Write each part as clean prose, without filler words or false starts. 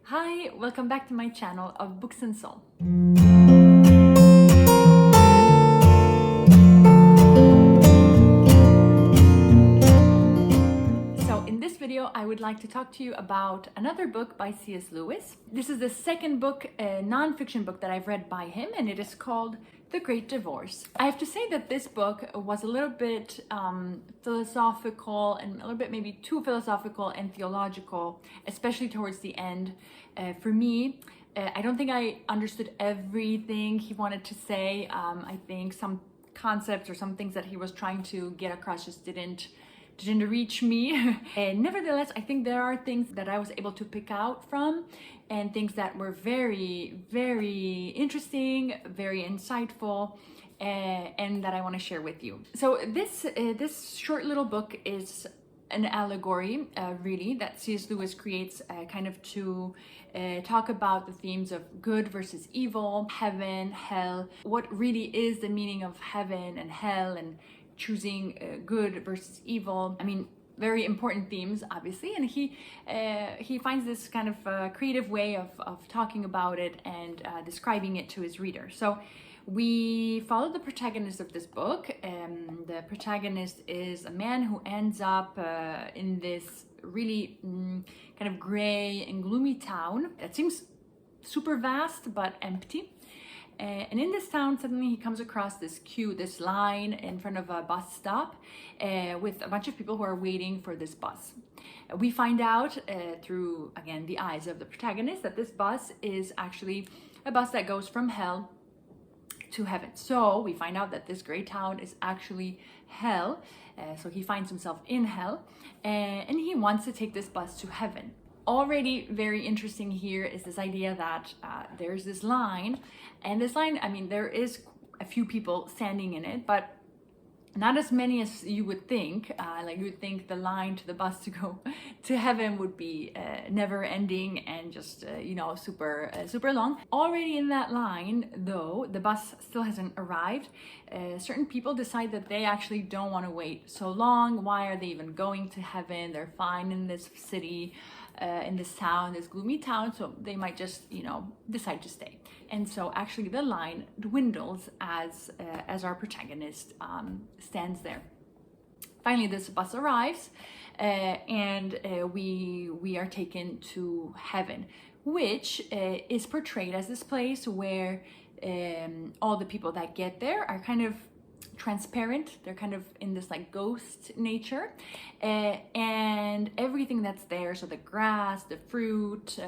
Hi, welcome back to my channel of Books and Soul. So in this video, I would like to talk to you about another book by C.S. Lewis. This is the second book, a non-fiction book that I've read by him, and it is called The Great Divorce. I have to say that this book was a little bit philosophical and a little bit maybe too philosophical and theological, especially towards the end. For me, I don't think I understood everything he wanted to say. I think some concepts or some things that he was trying to get across just didn't reach me. And nevertheless, I think there are things that I was able to pick out from, and things that were very, very interesting, very insightful, and that I want to share with you. So this short little book is an allegory, really, that C.S. Lewis creates kind of to talk about the themes of good versus evil, heaven, hell, what really is the meaning of heaven and hell, and choosing good versus evil. I mean, very important themes, obviously, and he finds this kind of creative way of talking about it and describing it to his reader. So we follow the protagonist of this book. The protagonist is a man who ends up in this really kind of gray and gloomy town. It seems super vast but empty. And in this town, suddenly he comes across this line in front of a bus stop with a bunch of people who are waiting for this bus. We find out through, again, the eyes of the protagonist that this bus is actually a bus that goes from hell to heaven. So we find out that this gray town is actually hell. So he finds himself in hell, and he wants to take this bus to heaven. Already very interesting here is this idea that there's this line, and this line, I mean, there is a few people standing in it, but not as many as you would think. Like you would think the line to the bus to go to heaven would be never ending and just, super long. Already in that line, though, the bus still hasn't arrived. Certain people decide that they actually don't want to wait so long. Why are they even going to heaven? They're fine in this city, in this town, this gloomy town, so they might just, decide to stay. And so actually the line dwindles as our protagonist stands there. Finally, this bus arrives, and we are taken to heaven, which is portrayed as this place where all the people that get there are kind of transparent. They're kind of in this like ghost nature, and everything that's there, so the grass, the fruit,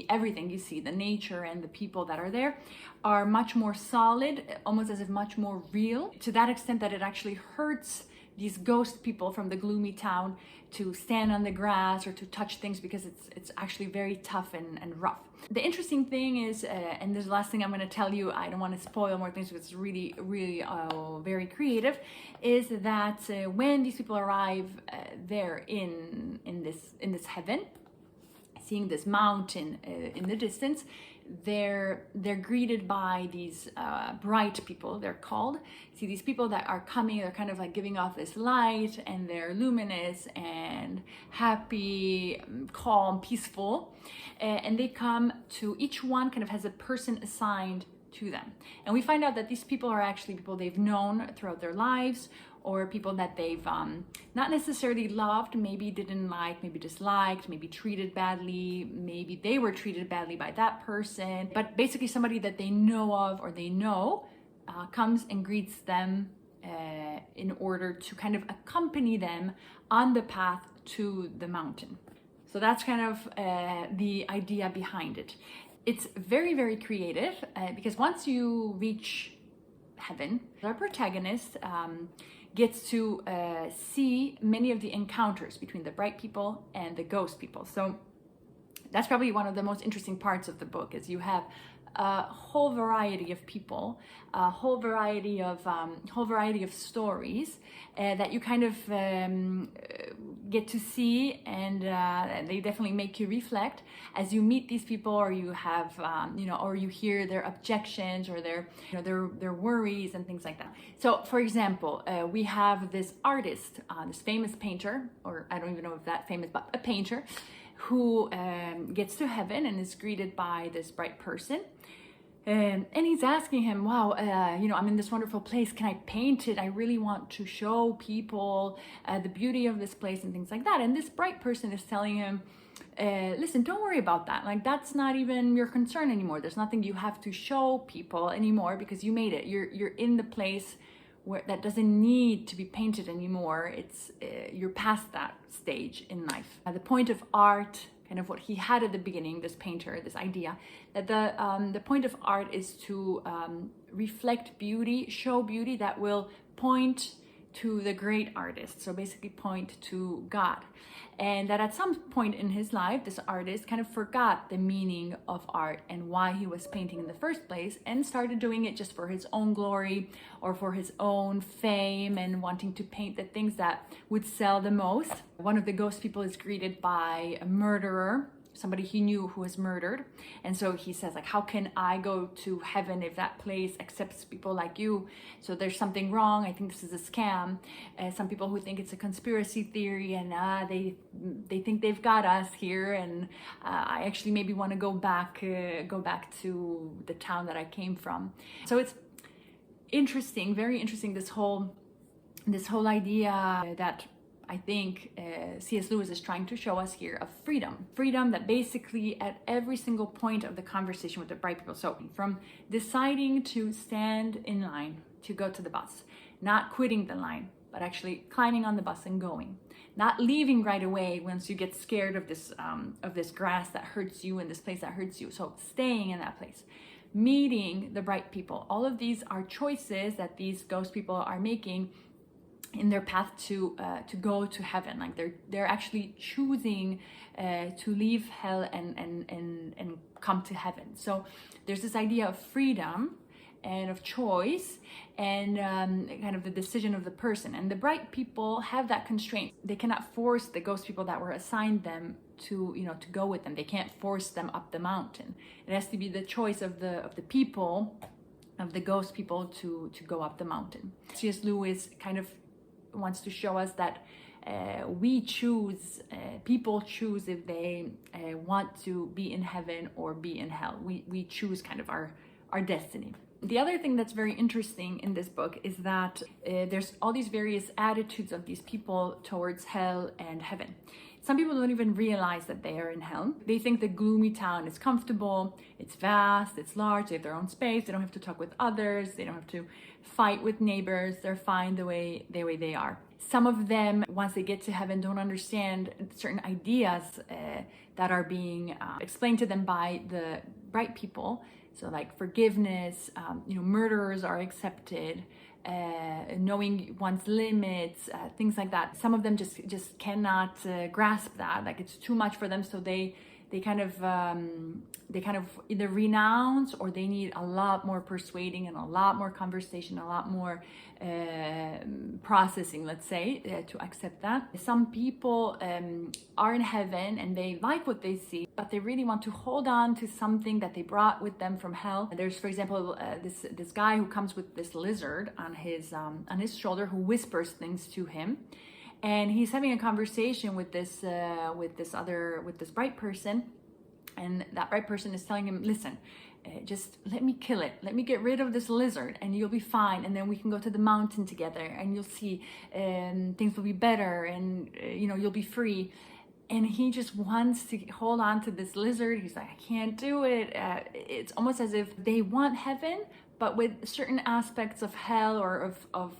everything you see, the nature and the people that are there, are much more solid, almost as if much more real, to that extent that it actually hurts these ghost people from the gloomy town to stand on the grass or to touch things, because it's actually very tough and rough. The interesting thing is, and this is the last thing I'm going to tell you, I don't want to spoil more things because it's really, really very creative, is that when these people arrive there in this heaven, seeing this mountain in the distance, they're greeted by these bright people, they're called. See, these people that are coming, they're kind of like giving off this light, and they're luminous and happy, calm, peaceful, and they come to, each one kind of has a person assigned to them. And we find out that these people are actually people they've known throughout their lives, or people that they've not necessarily loved, maybe didn't like, maybe disliked, maybe treated badly, maybe they were treated badly by that person, but basically somebody that they know of or they know comes and greets them in order to kind of accompany them on the path to the mountain. So that's kind of the idea behind it. It's very, very creative because once you reach heaven, our protagonist gets to see many of the encounters between the bright people and the ghost people. So that's probably one of the most interesting parts of the book, is you have a whole variety of people, a whole variety of stories that you kind of get to see, and they definitely make you reflect as you meet these people, or you have or you hear their objections or their worries and things like that. So for example, we have this artist, this famous painter, or I don't even know if that famous, but a painter, who gets to heaven and is greeted by this bright person. And he's asking him, wow, I'm in this wonderful place. Can I paint it? I really want to show people the beauty of this place and things like that. And this bright person is telling him, listen, don't worry about that. Like, that's not even your concern anymore. There's nothing you have to show people anymore because you made it. You're in the place where that doesn't need to be painted anymore. It's you're past that stage in life. The point of art, kind of what he had at the beginning, this painter, this idea that the point of art is to reflect beauty, show beauty that will point to the great artist. So basically point to God. And that at some point in his life, this artist kind of forgot the meaning of art and why he was painting in the first place, and started doing it just for his own glory or for his own fame and wanting to paint the things that would sell the most. One of the ghost people is greeted by a murderer, somebody he knew who was murdered. And so he says, like, how can I go to heaven if that place accepts people like you? So there's something wrong. I think this is a scam. Some people who think it's a conspiracy theory, and they think they've got us here. And I actually maybe want to go back to the town that I came from. So it's interesting, very interesting, this whole idea that I think C.S. Lewis is trying to show us here of freedom. Freedom that basically at every single point of the conversation with the bright people, so from deciding to stand in line to go to the bus, not quitting the line, but actually climbing on the bus and going, not leaving right away once you get scared of this grass that hurts you and this place that hurts you, so staying in that place, meeting the bright people. All of these are choices that these ghost people are making in their path to go to heaven. Like they're actually choosing to leave hell and come to heaven. So there's this idea of freedom and of choice and kind of the decision of the person. And the bright people have that constraint. They cannot force the ghost people that were assigned them to go with them. They can't force them up the mountain. It has to be the choice of the people, of the ghost people to go up the mountain. C.S. Lewis kind of wants to show us that we choose, people choose if they want to be in heaven or be in hell. We choose kind of our destiny. The other thing that's very interesting in this book is that there's all these various attitudes of these people towards hell and heaven. Some people don't even realize that they are in hell. They think the gloomy town is comfortable, it's vast, it's large, they have their own space, they don't have to talk with others, they don't have to fight with neighbors, they're fine the way they are. Some of them, once they get to heaven, don't understand certain ideas that are being explained to them by the bright people. So like forgiveness, murderers are accepted, knowing one's limits, things like that. Some of them just cannot grasp that. Like it's too much for them, so they kind of either renounce, or they need a lot more persuading and a lot more conversation, a lot more processing, let's say, to accept that. Some people are in heaven and they like what they see, but they really want to hold on to something that they brought with them from hell. There's, for example, this guy who comes with this lizard on his shoulder, who whispers things to him. And he's having a conversation with this bright person, and that bright person is telling him, listen, just let me kill it. Let me get rid of this lizard and you'll be fine. And then we can go to the mountain together and you'll see things will be better, and you'll be free. And he just wants to hold on to this lizard. He's like, I can't do it. It's almost as if they want heaven, but with certain aspects of hell or of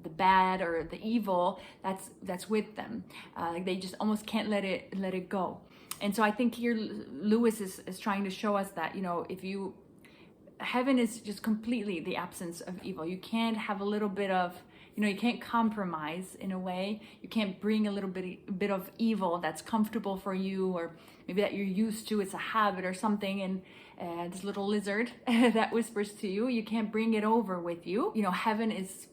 the bad or the evil that's with them. Like they just almost can't let it go. And so I think here Lewis is trying to show us that, heaven is just completely the absence of evil. You can't have a little bit of, you can't compromise in a way. You can't bring a little bit of evil that's comfortable for you, or maybe that you're used to, it's a habit or something, and this little lizard that whispers to you, you can't bring it over with you. Heaven is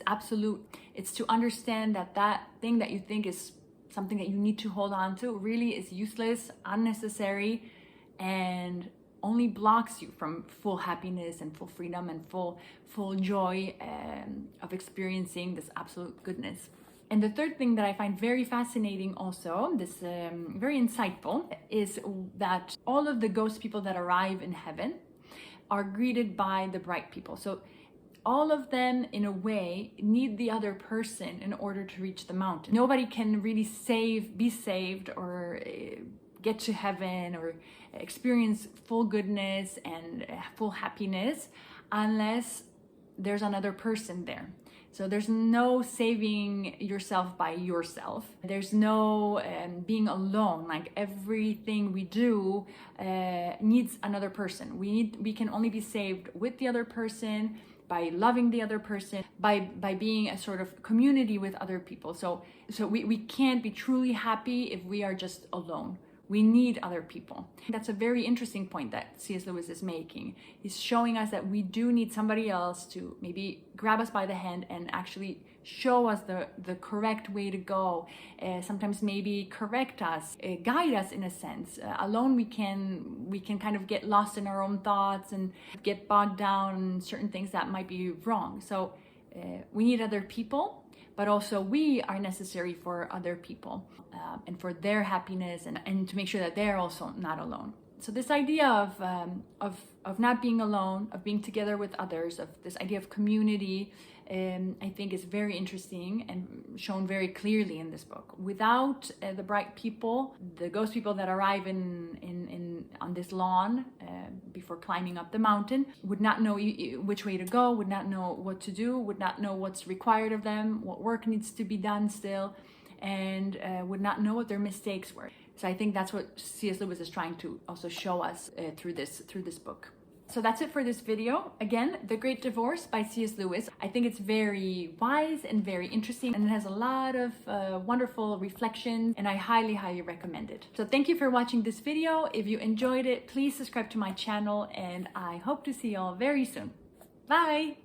absolute. It's to understand that thing that you think is something that you need to hold on to really is useless, unnecessary, and only blocks you from full happiness and full freedom and full joy of experiencing this absolute goodness. And the third thing that I find very fascinating also, this very insightful, is that all of the ghost people that arrive in heaven are greeted by the bright people. So all of them, in a way, need the other person in order to reach the mountain. Nobody can really be saved or get to heaven or experience full goodness and full happiness unless there's another person there. So there's no saving yourself by yourself. There's no being alone. Like everything we do needs another person. We can only be saved with the other person, by loving the other person, by being a sort of community with other people. So we can't be truly happy if we are just alone. We need other people. That's a very interesting point that C.S. Lewis is making. He's showing us that we do need somebody else to maybe grab us by the hand and actually show us the correct way to go. Sometimes maybe correct us, guide us in a sense. Alone we can kind of get lost in our own thoughts and get bogged down in certain things that might be wrong. So we need other people, but also we are necessary for other people and for their happiness and to make sure that they're also not alone. So this idea of not being alone, of being together with others, of this idea of community, I think is very interesting and shown very clearly in this book. Without the bright people, the ghost people that arrive on this lawn before climbing up the mountain would not know which way to go, would not know what to do, would not know what's required of them, what work needs to be done still, and would not know what their mistakes were. So I think that's what C.S. Lewis is trying to also show us through this book. So that's it for this video. Again, The Great Divorce by C.S. Lewis. I think it's very wise and very interesting, and it has a lot of wonderful reflections, and I highly, highly recommend it. So thank you for watching this video. If you enjoyed it, please subscribe to my channel, and I hope to see you all very soon. Bye!